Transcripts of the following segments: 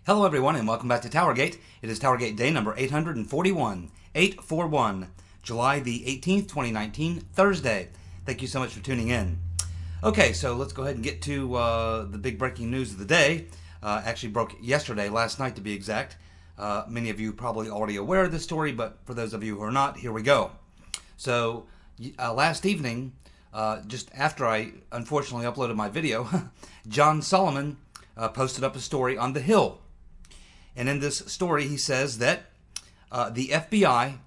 Hello everyone and welcome back to TowerGate. It is TowerGate day number 841, July the 18th, 2019, Thursday. Thank you so much for tuning in. Okay, so let's go ahead and get to the big breaking news of the day. Actually broke yesterday, last night to be exact. Many of you probably already aware of this story, but for those of you who are not, here we go. So last evening, just after I unfortunately uploaded my video, John Solomon posted up a story on The Hill. And in this story, he says that the FBI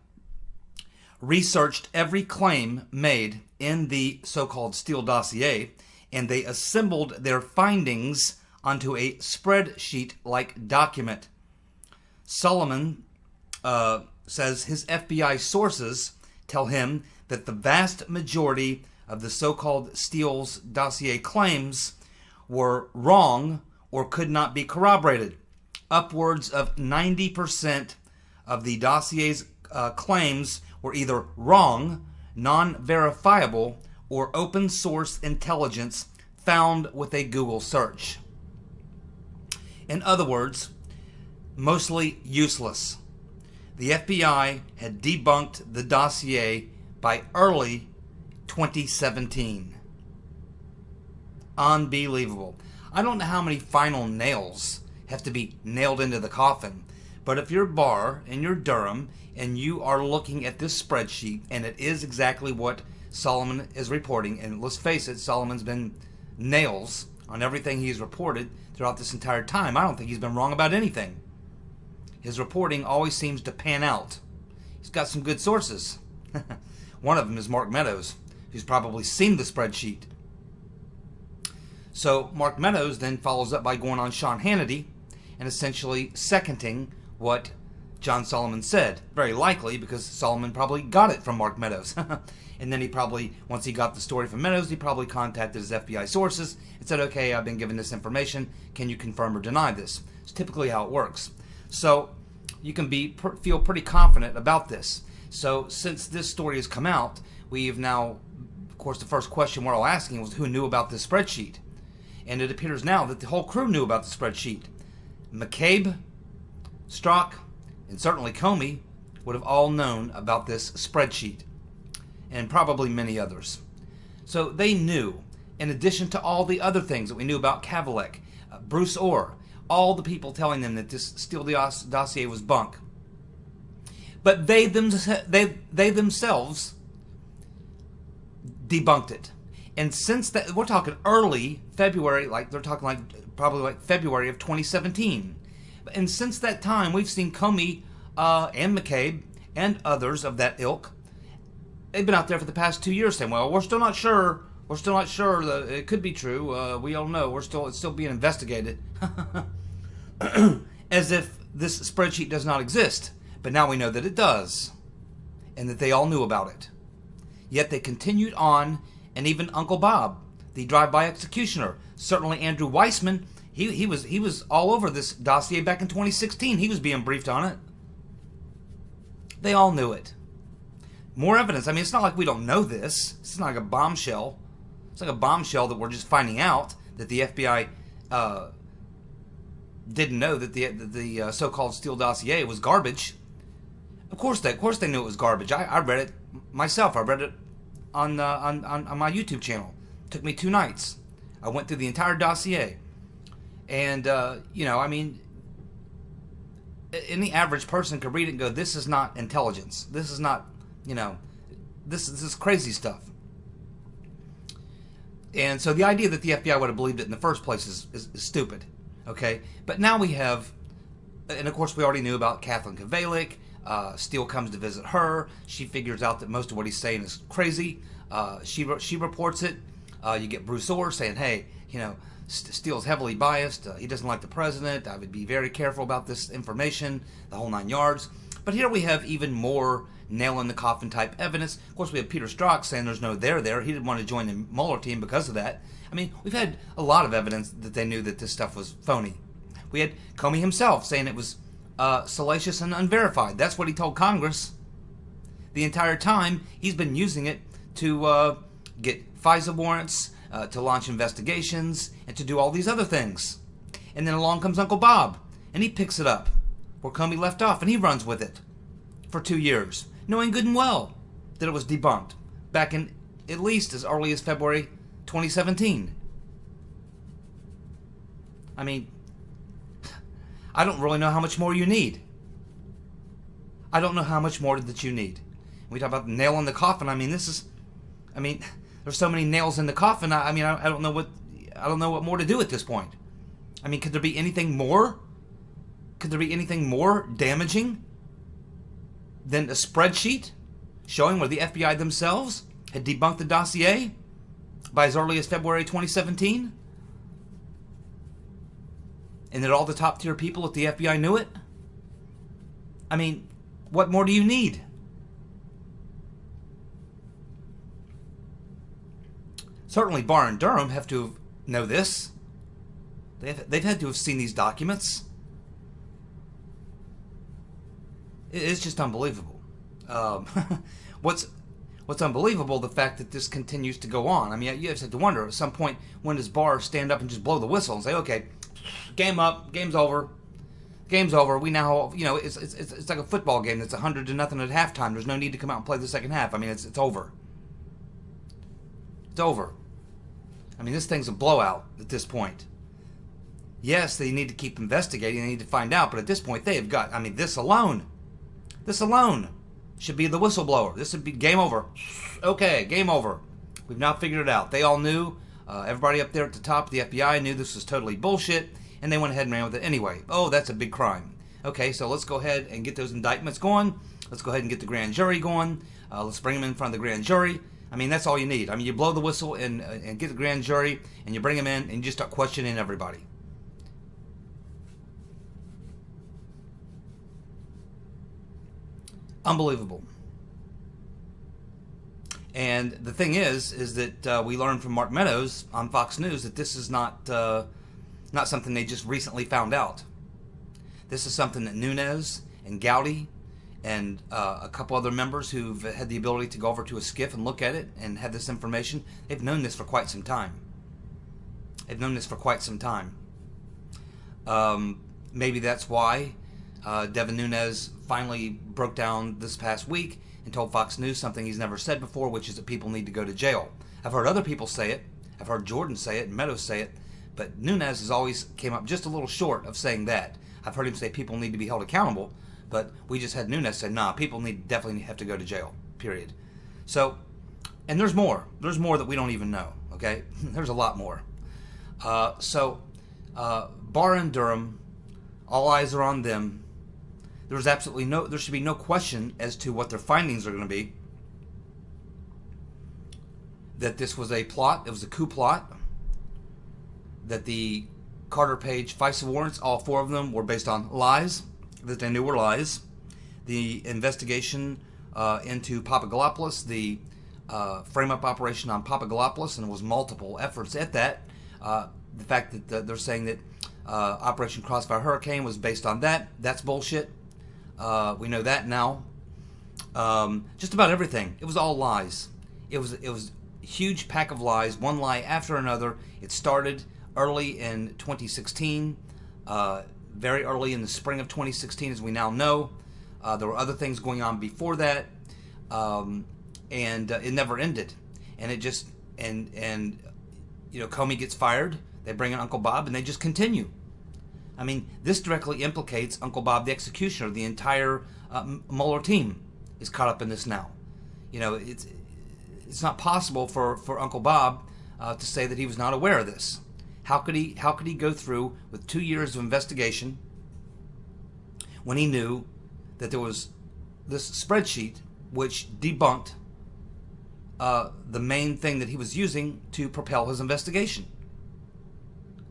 researched every claim made in the so-called Steele dossier, and they assembled their findings onto a spreadsheet-like document. Solomon says his FBI sources tell him that the vast majority of the so-called Steele's dossier claims were wrong or could not be corroborated. Upwards of 90% of the dossier's claims were either wrong, non-verifiable, or open source intelligence found with a Google search. In other words, mostly useless. The FBI had debunked the dossier by early 2017. Unbelievable. I don't know how many final nails have to be nailed into the coffin, but if you're Barr and you're Durham and you are looking at this spreadsheet and it is exactly what Solomon is reporting, and let's face it, Solomon's been nails on everything he's reported throughout this entire time. I don't think he's been wrong about anything. His reporting always seems to pan out. He's got some good sources. One of them is Mark Meadows, who's probably seen the spreadsheet. So Mark Meadows then follows up by going on Sean Hannity and essentially seconding what John Solomon said. Very likely because Solomon probably got it from Mark Meadows. And then he probably, once he got the story from Meadows, he probably contacted his FBI sources and said, okay, I've been given this information. Can you confirm or deny this? It's typically how it works. So you can feel pretty confident about this. So since this story has come out, we've now, of course, the first question we're all asking was who knew about this spreadsheet? And it appears now that the whole crew knew about the spreadsheet. McCabe, Strzok, and certainly Comey would have all known about this spreadsheet, and probably many others. So they knew, in addition to all the other things that we knew about Kavalek, Bruce Orr, all the people telling them that this Steele dossier was bunk. But they themselves debunked it. And since that, we're talking early February, like they're talking probably like February of 2017. And since that time, we've seen Comey and McCabe and others of that ilk. They've been out there for the past 2 years saying, well, we're still not sure. We're still not sure that it could be true. We don't know. It's still being investigated. As if this spreadsheet does not exist. But now we know that it does. And that they all knew about it. Yet they continued on. And even Uncle Bob, the drive-by executioner, certainly Andrew Weissman, he was all over this dossier back in 2016. He was being briefed on it. They all knew it. More evidence. I mean, it's not like we don't know this. It's not like a bombshell. It's like a bombshell that we're just finding out that the FBI didn't know that the so-called Steele dossier was garbage. Of course they knew it was garbage. I read it myself. I read it on my YouTube channel. It took me 2 nights. I went through the entire dossier. And, I mean, any average person could read it and go, this is not intelligence. This is not, this is crazy stuff. And so the idea that the FBI would have believed it in the first place is stupid. Okay? But now we have, and of course we already knew about Kathleen Kavalek. Steele comes to visit her. She figures out that most of what he's saying is crazy. She reports it. You get Bruce Orr saying, hey, Steele's heavily biased. He doesn't like the president. I would be very careful about this information, the whole 9 yards. But here we have even more nail-in-the-coffin type evidence. Of course, we have Peter Strzok saying there's no there. He didn't want to join the Mueller team because of that. I mean, we've had a lot of evidence that they knew that this stuff was phony. We had Comey himself saying it was salacious and unverified. That's what he told Congress. The entire time, he's been using it to get FISA warrants, to launch investigations, and to do all these other things. And then along comes Uncle Bob. and he picks it up where Comey left off, and he runs with it for 2 years, knowing good and well that it was debunked back in at least as early as February 2017. I mean, I don't really know how much more you need. I don't know how much more that you need. We talk about the nail in the coffin. I mean, there's so many nails in the coffin. I don't know what more to do at this point. I mean, could there be anything more? Could there be anything more damaging than a spreadsheet showing where the FBI themselves had debunked the dossier by as early as February 2017? And that all the top tier people at the FBI knew it? I mean, what more do you need? Certainly Barr and Durham have to know this. They've had to have seen these documents. It's just unbelievable. What's unbelievable, the fact that this continues to go on. I mean, you just have to wonder, at some point, when does Barr stand up and just blow the whistle and say, okay, game up, game's over. Game's over. We now, it's like a football game that's 100-0 at halftime. There's no need to come out and play the second half. I mean, it's over. It's over. I mean, this thing's a blowout at this point. Yes, they need to keep investigating. They need to find out. But at this point, they have got, I mean, this alone should be the whistleblower. This would be game over. Okay, game over. We've now figured it out. They all knew. Everybody up there at the top of the FBI knew this was totally bullshit. And they went ahead and ran with it anyway. Oh, that's a big crime. Okay, so let's go ahead and get those indictments going. Let's go ahead and get the grand jury going. Let's bring them in front of the grand jury. I mean, that's all you need. I mean, you blow the whistle and get the grand jury, and you bring them in, and you just start questioning everybody. Unbelievable. And the thing is that we learned from Mark Meadows on Fox News that this is not something they just recently found out. This is something that Nunes and Gowdy and a couple other members who've had the ability to go over to a SCIF and look at it and have this information, they've known this for quite some time. They've known this for quite some time. Maybe that's why Devin Nunes finally broke down this past week and told Fox News something he's never said before, which is that people need to go to jail. I've heard other people say it. I've heard Jordan say it and Meadows say it. But Nunes has always came up just a little short of saying that. I've heard him say people need to be held accountable, but we just had Nunes say, nah, people definitely have to go to jail, period. So, and there's more. There's more that we don't even know, okay? There's a lot more. Barr and Durham, all eyes are on them. There should be no question as to what their findings are going to be. That this was a plot, it was a coup plot. That the Carter Page FISA warrants, all 4 of them, were based on lies that they knew were lies. The investigation into Papadopoulos, the frame-up operation on Papadopoulos, and there was multiple efforts at that. The fact that they're saying that Operation Crossfire Hurricane was based on that's bullshit. We know that now. Just about everything. It was all lies. It was a huge pack of lies, one lie after another. It started early in 2016, very early in the spring of 2016, as we now know. There were other things going on before that, and it never ended. And it just Comey gets fired. They bring in Uncle Bob, and they just continue. I mean, this directly implicates Uncle Bob, the executioner. The entire Mueller team is caught up in this now. It's not possible for Uncle Bob to say that he was not aware of this. How could he go through with 2 years of investigation when he knew that there was this spreadsheet which debunked the main thing that he was using to propel his investigation?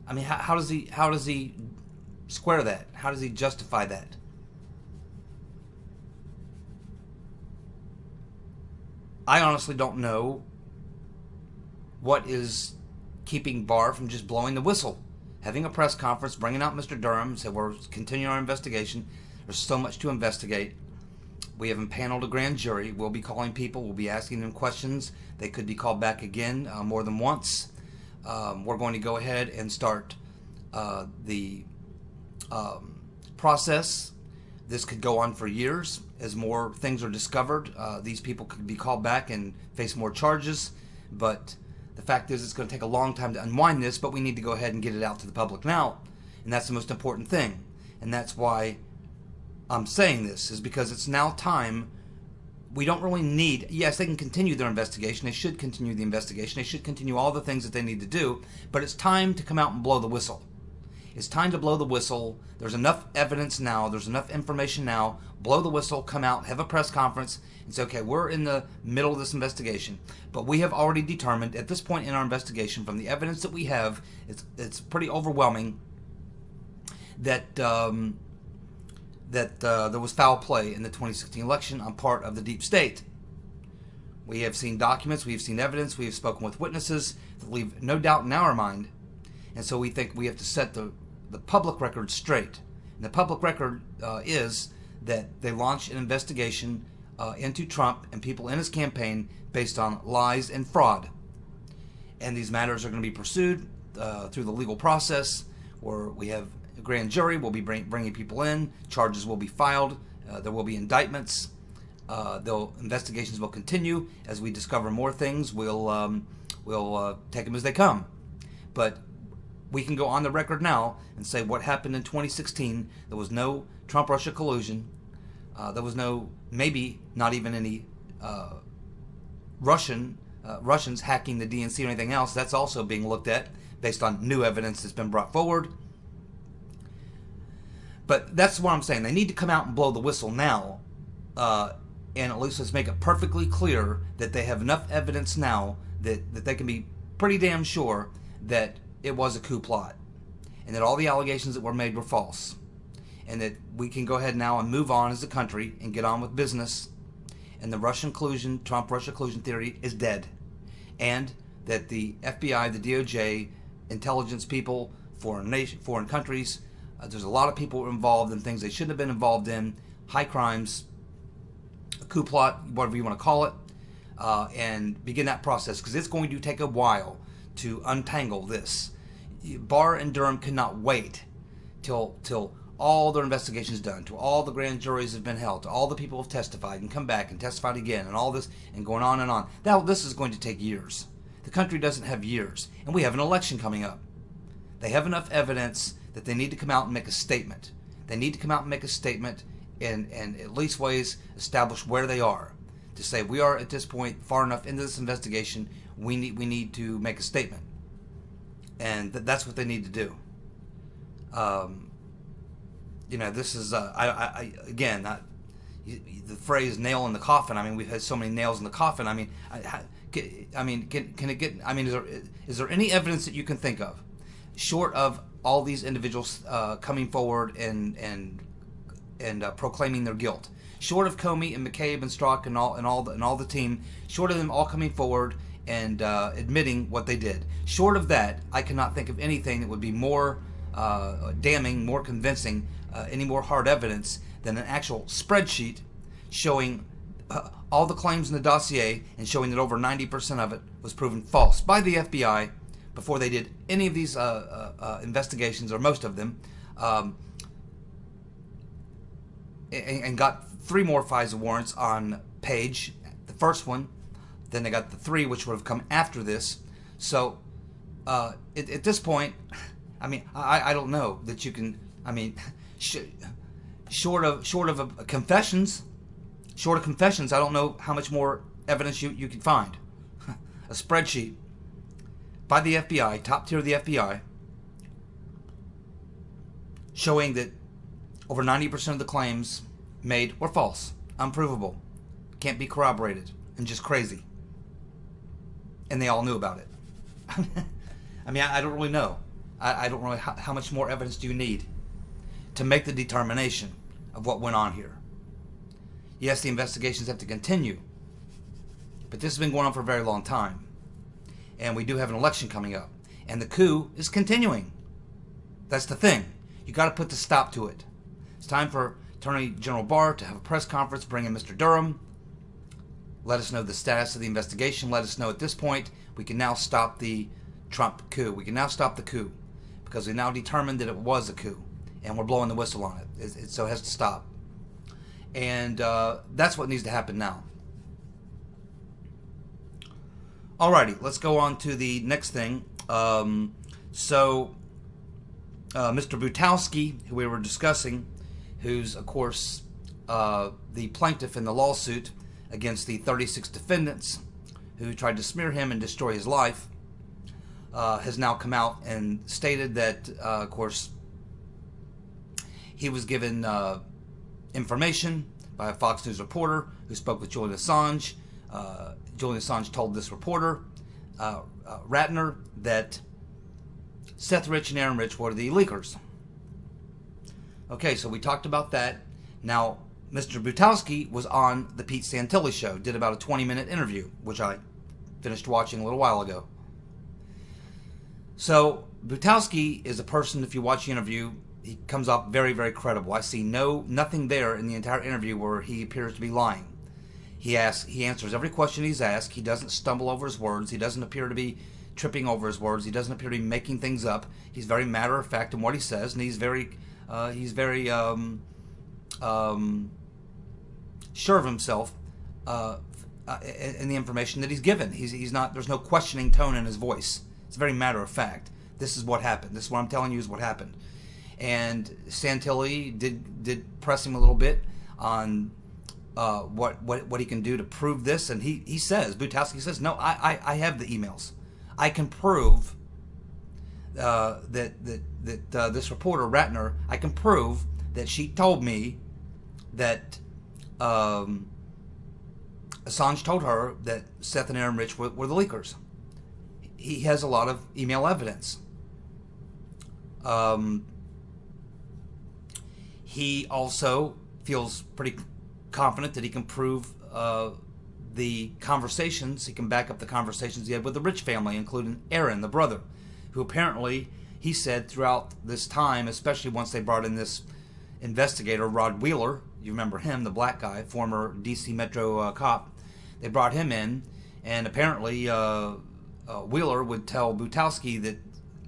I mean, how does he square that? How does he justify that? I honestly don't know what is keeping Barr from just blowing the whistle, having a press conference, bringing out Mr. Durham, say we're continuing our investigation. There's so much to investigate. We have impaneled a grand jury. We'll be calling people. We'll be asking them questions. They could be called back again more than once. We're going to go ahead and start the process. This could go on for years as more things are discovered. These people could be called back and face more charges. But the fact is, it's going to take a long time to unwind this, but we need to go ahead and get it out to the public now. And that's the most important thing. And that's why I'm saying this, is because it's now time. We don't really need, yes, they can continue their investigation. They should continue the investigation. They should continue all the things that they need to do. But it's time to come out and blow the whistle. It's time to blow the whistle. There's enough evidence now. There's enough information now. Blow the whistle, come out, have a press conference, and say, okay, we're in the middle of this investigation. But we have already determined at this point in our investigation, from the evidence that we have, it's pretty overwhelming, that there was foul play in the 2016 election on part of the deep state. We have seen documents, we have seen evidence, we have spoken with witnesses that leave no doubt in our mind. And so we think we have to set the public record straight. And the public record is that they launched an investigation into Trump and people in his campaign based on lies and fraud. And these matters are going to be pursued through the legal process, where we have a grand jury, will be bringing people in, charges will be filed, there will be indictments, investigations will continue. As we discover more things, we'll take them as they come. But we can go on the record now and say what happened in 2016. There was no Trump-Russia collusion. There was no, maybe not even any Russians hacking the DNC or anything else. That's also being looked at based on new evidence that's been brought forward. But that's what I'm saying. They need to come out and blow the whistle now, and at least let's make it perfectly clear that they have enough evidence now that they can be pretty damn sure that it was a coup plot, and that all the allegations that were made were false, and that we can go ahead now and move on as a country and get on with business, and the Russian collusion, Trump-Russia collusion theory is dead, and that the FBI, the DOJ, intelligence people, foreign countries, there's a lot of people involved in things they shouldn't have been involved in, high crimes, a coup plot, whatever you want to call it, and begin that process, because it's going to take a while to untangle this. Barr and Durham cannot wait till all their investigations done, till all the grand juries have been held, till all the people have testified and come back and testified again, and all this, and going on and on. Now, this is going to take years. The country doesn't have years, and we have an election coming up. They have enough evidence that they need to come out and make a statement. They need to come out and make a statement and at least ways establish where they are, to say we are at this point far enough into this investigation. We need to make a statement, and that's what they need to do. This is again, the phrase "nail in the coffin." I mean, we've had so many nails in the coffin. I mean, can it get? I mean, is there any evidence that you can think of, short of all these individuals coming forward and proclaiming their guilt, short of Comey and McCabe and Strzok and all the team, short of them all coming forward and admitting what they did, short of that, I cannot think of anything that would be more damning, more convincing, any more hard evidence than an actual spreadsheet showing all the claims in the dossier and showing that over 90% of it was proven false by the FBI before they did any of these investigations, or most of them, and got 3 more FISA warrants on Page, the first one. Then they got the 3 which would have come after this. So at this point, I mean, I don't know that you can. I mean, short of confessions, I don't know how much more evidence you can find. A spreadsheet by the FBI, top tier of the FBI, showing that over 90% of the claims made were false, unprovable, can't be corroborated, and just crazy. And they all knew about it. I mean, I don't really know. I don't really. How much more evidence do you need to make the determination of what went on here? Yes, the investigations have to continue, but this has been going on for a very long time. And we do have an election coming up. And the coup is continuing. That's the thing. You got to put the stop to it. It's time for Attorney General Barr to have a press conference, bring in Mr. Durham, let us know the status of the investigation, let us know at this point we can now stop the Trump coup. We can now stop the coup because we now determined that it was a coup. and we're blowing the whistle on it. So it has to stop. And that's what needs to happen now. Alrighty, let's go on to the next thing. Mr. Butowski, who we were discussing, who's, of course, the plaintiff in the lawsuit against the 36 defendants who tried to smear him and destroy his life, has now come out and stated that, of course, he was given information by a Fox News reporter who spoke with Julian Assange. Julian Assange told this reporter, Ratner, that Seth Rich and Aaron Rich were the leakers. Okay, so we talked about that. Now, Mr. Butowski was on the Pete Santilli show, did about a 20-minute interview, which I finished watching a little while ago. So, Butowski is a person, if you watch the interview, he comes off very, very credible. I see nothing there in the entire interview where he appears to be lying. He answers every question he's asked. He doesn't stumble over his words. He doesn't appear to be tripping over his words. He doesn't appear to be making things up. He's very matter of fact in what he says, and he's very sure of himself in the information that he's given. He's not. There's no questioning tone in his voice. It's very matter of fact. This is what happened. This is what I'm telling you is what happened. And Santilli did press him a little bit on what he can do to prove this, and he says, Butowski says, no, I have the emails. I can prove that this reporter Ratner, I can prove that she told me that Assange told her that Seth and Aaron Rich were the leakers. He has a lot of email evidence. He also feels pretty confident that he can prove the conversations, he can back up the conversations he had with the Rich family, including Aaron, the brother, who apparently, he said throughout this time, especially once they brought in this investigator, Rod Wheeler, you remember him, the black guy, former D.C. Metro cop, they brought him in, and apparently Wheeler would tell Butowski that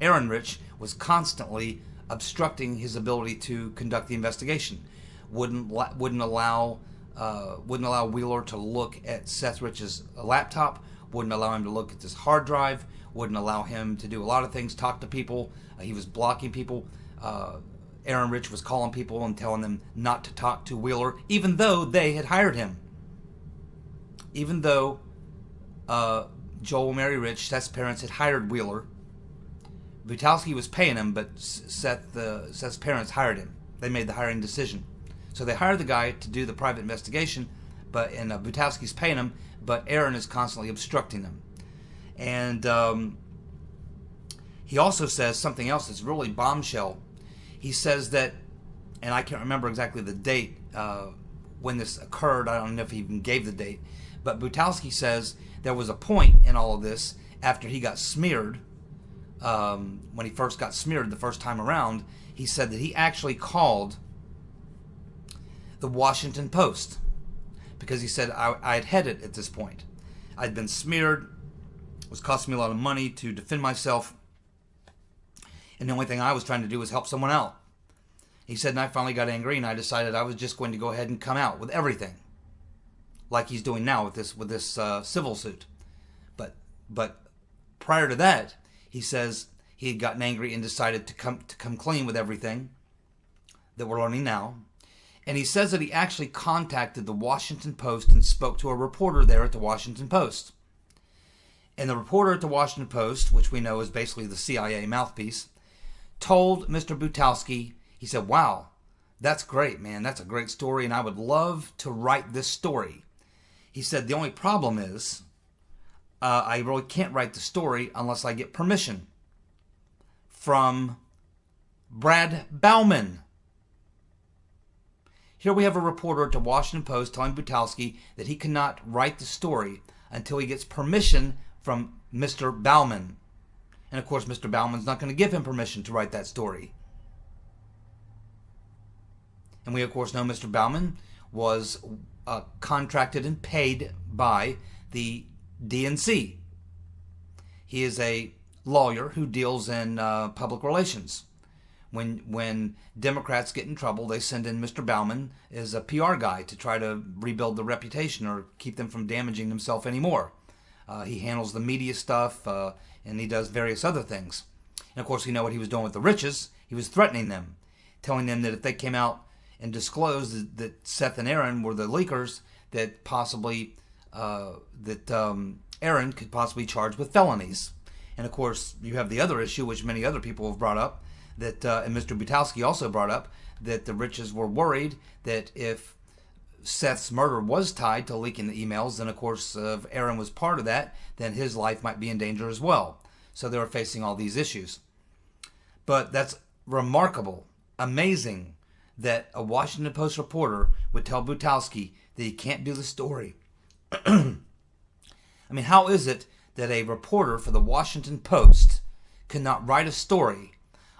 Aaron Rich was constantly obstructing his ability to conduct the investigation. Wouldn't allow Wheeler to look at Seth Rich's laptop, wouldn't allow him to look at his hard drive, wouldn't allow him to do a lot of things, talk to people. He was blocking people. Aaron Rich was calling people and telling them not to talk to Wheeler, even though they had hired him. Even though Joel and Mary Rich, Seth's parents, had hired Wheeler, Butowski was paying him, but Seth's parents hired him. They made the hiring decision. So they hired the guy to do the private investigation, and Butowski's paying him, but Aaron is constantly obstructing him. And he also says something else that's really bombshell. He says that, and I can't remember exactly the date when this occurred. I don't know if he even gave the date. But Butowski says there was a point in all of this after he got smeared, when he first got smeared the first time around. He said that he actually called the Washington Post, because he said, I had had it at this point. I'd been smeared. It was costing me a lot of money to defend myself, and the only thing I was trying to do was help someone out. He said, and I finally got angry, and I decided I was just going to go ahead and come out with everything, like he's doing now with this civil suit. But prior to that, he says he had gotten angry and decided to come clean with everything that we're learning now. And he says that he actually contacted the Washington Post and spoke to a reporter there at the Washington Post. And the reporter at the Washington Post, which we know is basically the CIA mouthpiece, told Mr. Butowski, he said, wow, that's great, man. That's a great story, and I would love to write this story. He said, the only problem is I really can't write the story unless I get permission from Brad Bauman. Here we have a reporter at the Washington Post telling Butowski that he cannot write the story until he gets permission from Mr. Bauman. And of course, Mr. Bauman's not going to give him permission to write that story. And we, of course, know Mr. Bauman was contracted and paid by the DNC. He is a lawyer who deals in public relations, When Democrats get in trouble, they send in Mr. Bauman as a PR guy to try to rebuild the reputation or keep them from damaging themselves anymore. He handles the media stuff, and he does various other things. And of course, we know what he was doing with the Riches. He was threatening them, telling them that if they came out and disclosed that Seth and Aaron were the leakers, that possibly Aaron could possibly be charged with felonies. And of course, you have the other issue, which many other people have brought up, that and Mr. Butowski also brought up, that the Riches were worried that if Seth's murder was tied to leaking the emails, then of course if Aaron was part of that, then his life might be in danger as well. So they were facing all these issues. But that's remarkable, amazing, that a Washington Post reporter would tell Butowski that he can't do the story. I mean, how is it that a reporter for the Washington Post cannot write a story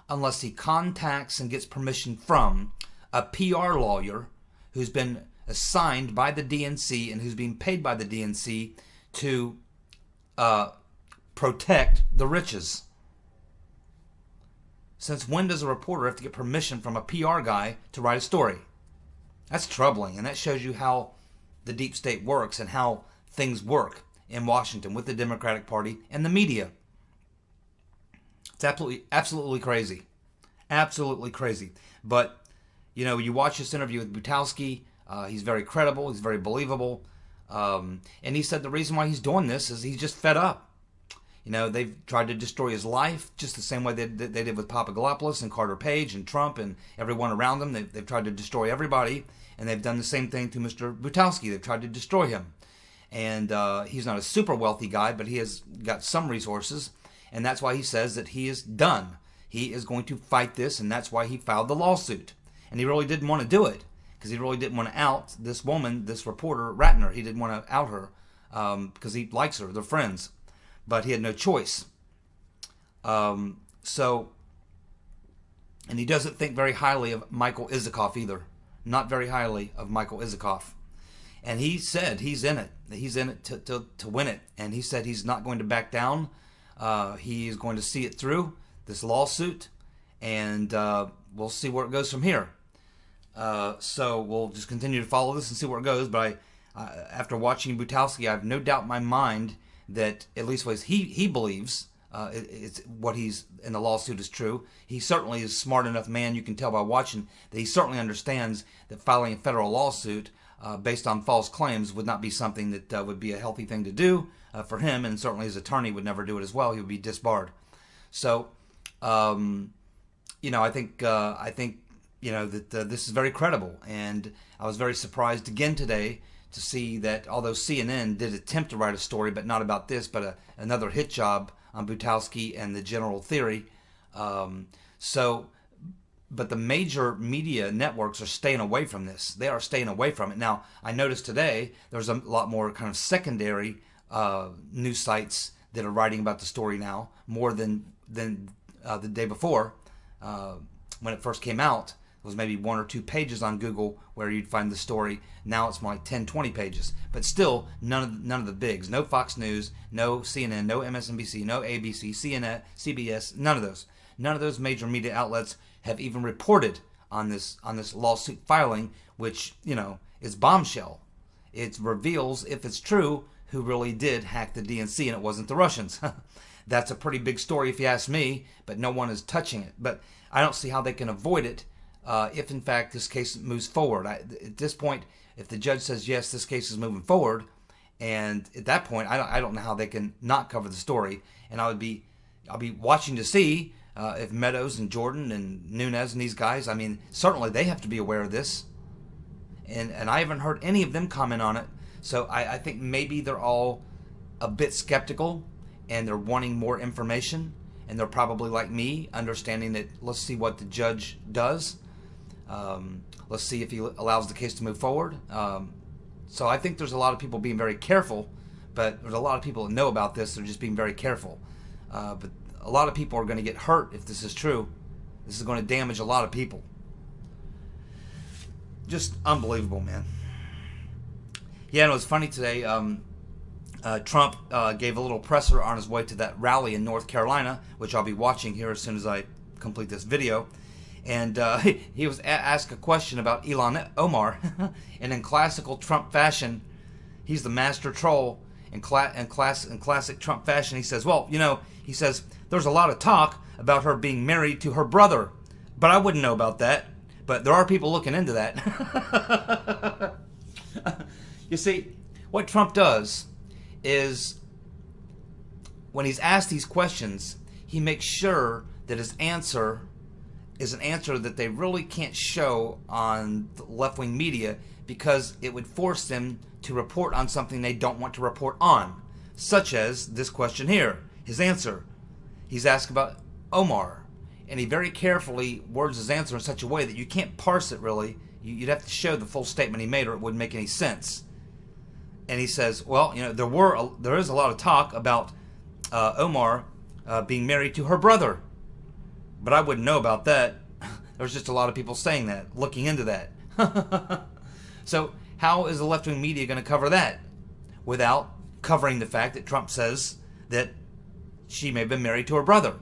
unless he contacts and gets permission from a PR lawyer who's been assigned by the DNC and who's being paid by the DNC to protect the Riches? Since when does a reporter have to get permission from a PR guy to write a story? That's troubling, and that shows you how the deep state works and how things work in Washington with the Democratic Party and the media. It's absolutely crazy. Absolutely crazy. But, you know, you watch this interview with Butowski, he's very credible, he's very believable, and he said the reason why he's doing this is he's just fed up. You know, they've tried to destroy his life just the same way they did with Papadopoulos and Carter Page and Trump and everyone around them. They've tried to destroy everybody, and they've done the same thing to Mr. Butowski. They've tried to destroy him. And he's not a super wealthy guy, but he has got some resources, and that's why he says that he is done. He is going to fight this, and that's why he filed the lawsuit. And he really didn't want to do it, because he really didn't want to out this woman, this reporter, Ratner. He didn't want to out her because he likes her. They're friends. But he had no choice. And he doesn't think very highly of Michael Isikoff either. Not very highly of Michael Isikoff. And he said he's in it. He's in it to win it. And he said he's not going to back down. He is going to see it through, this lawsuit. And we'll see where it goes from here. So we'll just continue to follow this and see where it goes. But after watching Butowski, I have no doubt in my mind that at least what he believes, it's what he's in the lawsuit is true. He certainly is a smart enough man. You can tell by watching that he certainly understands that filing a federal lawsuit based on false claims would not be something that would be a healthy thing to do for him, and certainly his attorney would never do it as well. He would be disbarred. So, you know, I think you know that this is very credible, and I was very surprised again today to see that although CNN did attempt to write a story, but not about this, but another hit job on Butowski and the general theory. But the major media networks are staying away from this. They are staying away from it. Now, I noticed today there's a lot more kind of secondary news sites that are writing about the story now, more than the day before when it first came out. It was maybe 1 or 2 pages on Google where you'd find the story. Now it's more like 10, 20 pages. But still, none of the bigs. No Fox News, no CNN, no MSNBC, no ABC, CNN, CBS, none of those. None of those major media outlets have even reported on this lawsuit filing, which, you know, is bombshell. It reveals, if it's true, who really did hack the DNC, and it wasn't the Russians. That's a pretty big story if you ask me, but no one is touching it. But I don't see how they can avoid it if, in fact, this case moves forward. At this point, if the judge says, yes, this case is moving forward, and at that point, I don't know how they can not cover the story. And I'll be watching to see if Meadows and Jordan and Nunes and these guys, I mean, certainly they have to be aware of this. And I haven't heard any of them comment on it. So I think maybe they're all a bit skeptical and they're wanting more information. And they're probably like me, understanding that let's see what the judge does. Let's see if he allows the case to move forward. So I think there's a lot of people being very careful, but there's a lot of people that know about this. They're just being very careful. But a lot of people are going to get hurt if this is true. This is going to damage a lot of people. Just unbelievable, man. Yeah, and it was funny today. Trump gave a little presser on his way to that rally in North Carolina, which I'll be watching here as soon as I complete this video. And he was asked a question about Ilhan Omar, and in classical Trump fashion, he's the master troll. In classic Trump fashion, he says, "Well, he says there's a lot of talk about her being married to her brother, but I wouldn't know about that. But there are people looking into that." You see, what Trump does is, when he's asked these questions, he makes sure that his answer is an answer that they really can't show on the left-wing media, because it would force them to report on something they don't want to report on, such as this question here. His answer, he's asked about Omar, and he very carefully words his answer in such a way that you can't parse it really. You'd have to show the full statement he made, or it wouldn't make any sense. And he says, well, there is a lot of talk about Omar being married to her brother, but I wouldn't know about that. There's just a lot of people saying that, looking into that. So how is the left-wing media going to cover that without covering the fact that Trump says that she may have been married to her brother?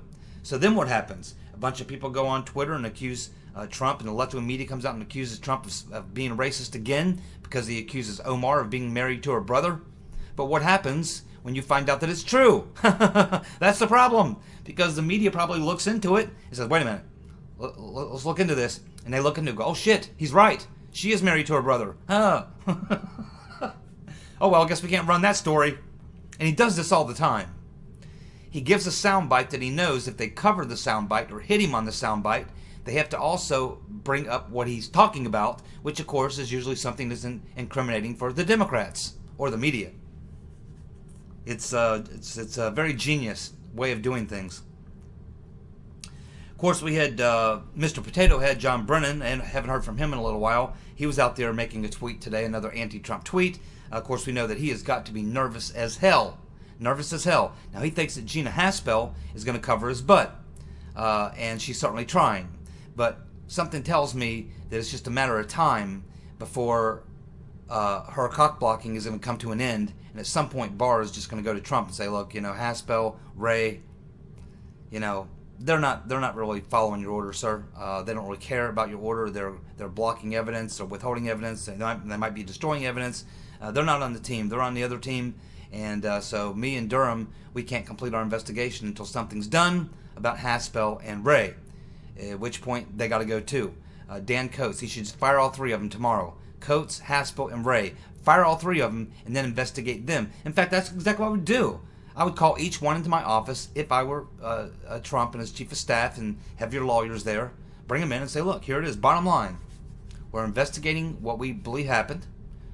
So then what happens? A bunch of people go on Twitter and accuse Trump, and the left-wing media comes out and accuses Trump of being racist again because he accuses Omar of being married to her brother. But what happens when you find out that it's true? That's the problem, because the media probably looks into it and says, wait a minute, let's look into this. And they look into it and go, oh shit, he's right. She is married to her brother. Oh, well, I guess we can't run that story. And he does this all the time. He gives a soundbite that he knows if they cover the soundbite or hit him on the soundbite, they have to also bring up what he's talking about, which of course is usually something that's incriminating for the Democrats or the media. It's a very genius way of doing things. Of course, we had Mr. Potato Head, John Brennan, and haven't heard from him in a little while. He was out there making a tweet today, another anti-Trump tweet. Of course, we know that he has got to be nervous as hell. Nervous as hell. Now, he thinks that Gina Haspel is going to cover his butt, and she's certainly trying. But something tells me that it's just a matter of time before her cock blocking is going to come to an end, and at some point Barr is just going to go to Trump and say, look, Haspel, Ray, they're not really following your order, sir. They don't really care about your order. They're blocking evidence or withholding evidence. They might be destroying evidence. They're not on the team. They're on the other team. And so me and Durham, we can't complete our investigation until something's done about Haspel and Ray, at which point they got to go too. Dan Coates, he should just fire all three of them tomorrow. Coates, Haspel, and Ray. Fire all three of them and then investigate them. In fact, that's exactly what I would do. I would call each one into my office if I were Trump and his chief of staff and have your lawyers there. Bring them in and say, look, here it is. Bottom line, we're investigating what we believe happened.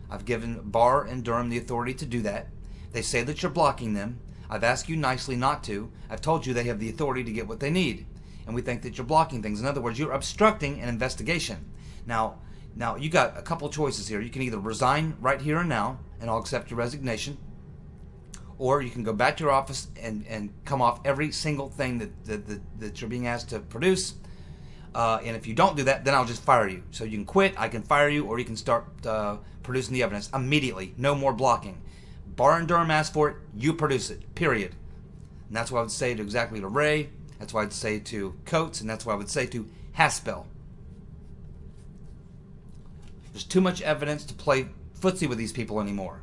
I've given Barr and Durham the authority to do that. They say that you're blocking them. I've asked you nicely not to. I've told you they have the authority to get what they need. And we think that you're blocking things. In other words, you're obstructing an investigation. Now you got a couple choices here. You can either resign right here and now, and I'll accept your resignation, or you can go back to your office and come off every single thing that you're being asked to produce. And if you don't do that, then I'll just fire you. So you can quit, I can fire you, or you can start producing the evidence immediately. No more blocking. Barr and Durham asked for it, you produce it, period. And that's what I would say exactly to Ray. That's what I'd say to Coates, and that's what I would say to Haspel. There's too much evidence to play footsie with these people anymore.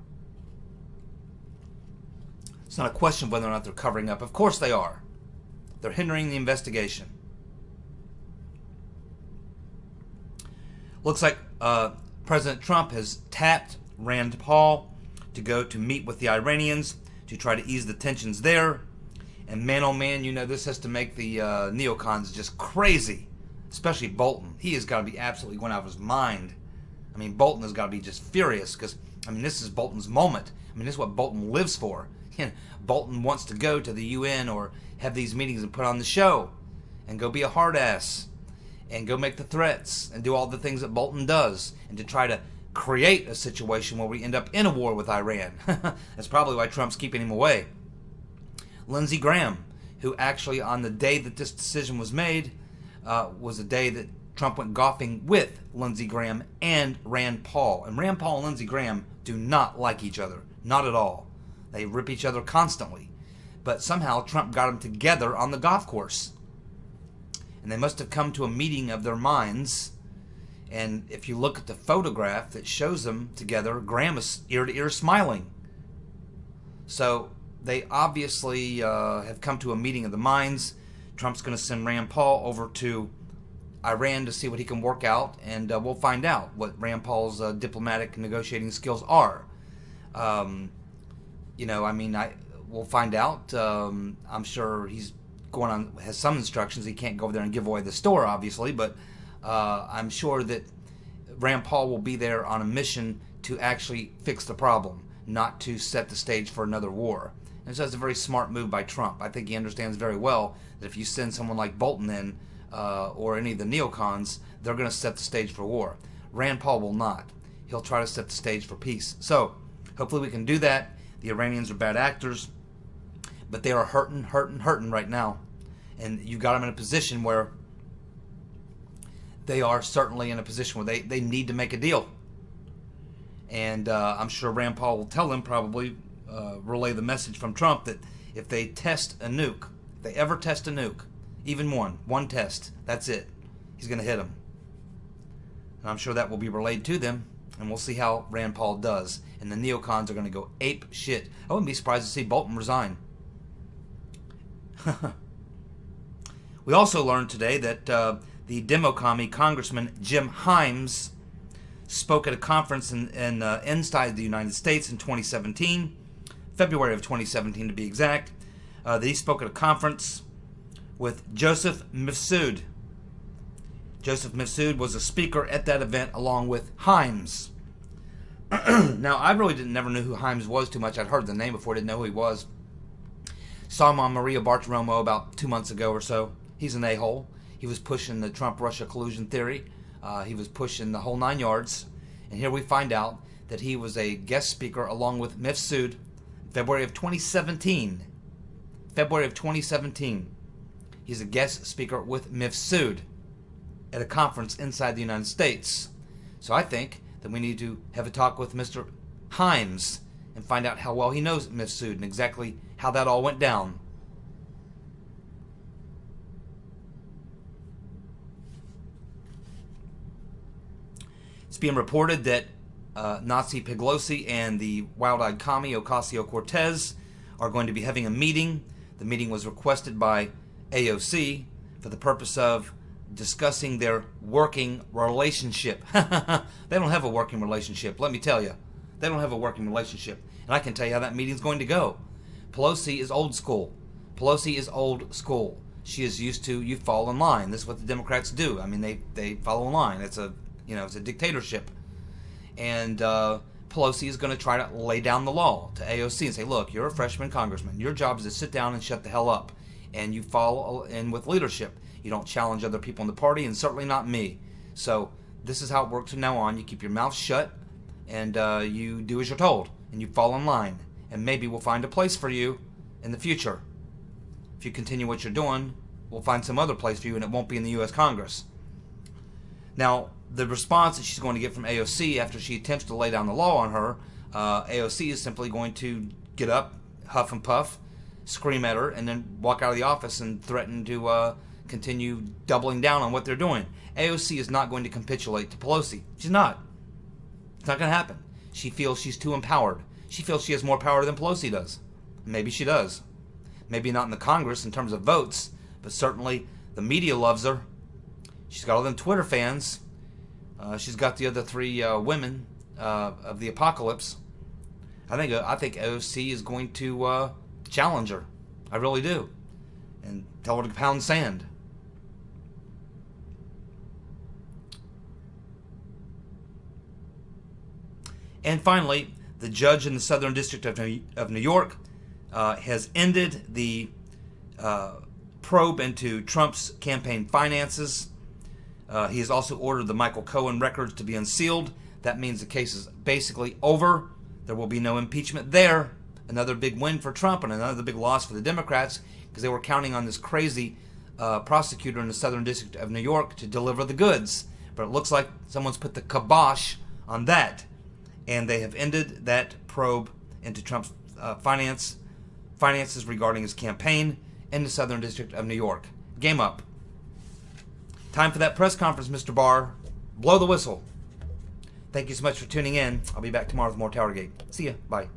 It's not a question of whether or not they're covering up. Of course they are. They're hindering the investigation. Looks like President Trump has tapped Rand Paul to go to meet with the Iranians to try to ease the tensions there. And man, oh man, this has to make the neocons just crazy. Especially Bolton. He has got to be absolutely going out of his mind. I mean, Bolton has got to be just furious because, this is Bolton's moment. This is what Bolton lives for. Bolton wants to go to the UN or have these meetings and put on the show and go be a hard ass and go make the threats and do all the things that Bolton does and to try to create a situation where we end up in a war with Iran. That's probably why Trump's keeping him away. Lindsey Graham, who actually on the day that this decision was made was a day that Trump went golfing with Lindsey Graham and Rand Paul. And Rand Paul and Lindsey Graham do not like each other. Not at all. They rip each other constantly. But somehow Trump got them together on the golf course. and they must have come to a meeting of their minds. And if you look at the photograph that shows them together, Graham is ear to ear smiling. So they obviously have come to a meeting of the minds. Trump's going to send Rand Paul over to Iran to see what he can work out, and we'll find out what Rand Paul's diplomatic negotiating skills are. We'll find out. I'm sure he's has some instructions. He can't go over there and give away the store, obviously, but I'm sure that Rand Paul will be there on a mission to actually fix the problem, not to set the stage for another war. And so it's a very smart move by Trump. I think he understands very well that if you send someone like Bolton in, or any of the neocons, they're going to set the stage for war. Rand Paul will not. He'll try to set the stage for peace. So hopefully we can do that. The Iranians are bad actors, but they are hurting right now. And you got them in a position where they are certainly in a position where they need to make a deal. And I'm sure Rand Paul will tell them, probably relay the message from Trump, that if they test a nuke, if they ever test a nuke, even one test, that's it. He's going to hit them. And I'm sure that will be relayed to them, and we'll see how Rand Paul does. And the neocons are going to go ape shit. I wouldn't be surprised to see Bolton resign. We also learned today that the Demo-commie Congressman Jim Himes spoke at a conference inside the United States in 2017, February of 2017 to be exact. That he spoke at a conference with Joseph Mifsud. Joseph Mifsud was a speaker at that event along with Himes. Now, I really never knew who Himes was too much. I'd heard the name before, didn't know who he was. Saw him on Maria Bartiromo about 2 months ago or so. He's an a-hole. He was pushing the Trump-Russia collusion theory. He was pushing the whole 9 yards. And here we find out that he was a guest speaker along with Mifsud in February of 2017. February of 2017. He's a guest speaker with Mifsud at a conference inside the United States. So I think that we need to have a talk with Mr. Himes and find out how well he knows Mifsud and exactly how that all went down. It's being reported that Nazi Pelosi and the wild-eyed commie Ocasio-Cortez are going to be having a meeting. The meeting was requested by AOC for the purpose of discussing their working relationship. They don't have a working relationship, let me tell you. They don't have a working relationship. And I can tell you how that meeting's going to go. Pelosi is old school. Pelosi is old school. She is used to, you fall in line. This is what the Democrats do. I mean, they follow in line. It's a dictatorship. And Pelosi is going to try to lay down the law to AOC and say, look, you're a freshman congressman. Your job is to sit down and shut the hell up. And you follow in with leadership. You don't challenge other people in the party, and certainly not me. So this is how it works from now on. You keep your mouth shut, and you do as you're told, and you fall in line. And maybe we'll find a place for you in the future. If you continue what you're doing, we'll find some other place for you, and it won't be in the U.S. Congress. Now, the response that she's going to get from AOC after she attempts to lay down the law on her, AOC is simply going to get up, huff and puff, scream at her, and then walk out of the office and threaten to continue doubling down on what they're doing. AOC is not going to capitulate to Pelosi. She's not. It's not going to happen. She feels she's too empowered. She feels she has more power than Pelosi does. Maybe she does. Maybe not in the Congress in terms of votes, but certainly the media loves her. She's got all them Twitter fans. She's got the other 3 women of the apocalypse. I think AOC is going to challenge her. I really do. And tell her to pound sand. And finally, the judge in the Southern District of New York has ended the probe into Trump's campaign finances. He has also ordered the Michael Cohen records to be unsealed. That means the case is basically over. There will be no impeachment there. Another big win for Trump and another big loss for the Democrats, because they were counting on this crazy prosecutor in the Southern District of New York to deliver the goods. But it looks like someone's put the kibosh on that. And they have ended that probe into Trump's finances regarding his campaign in the Southern District of New York. Game up. Time for that press conference, Mr. Barr. Blow the whistle. Thank you so much for tuning in. I'll be back tomorrow with more TowerGate. See ya. Bye.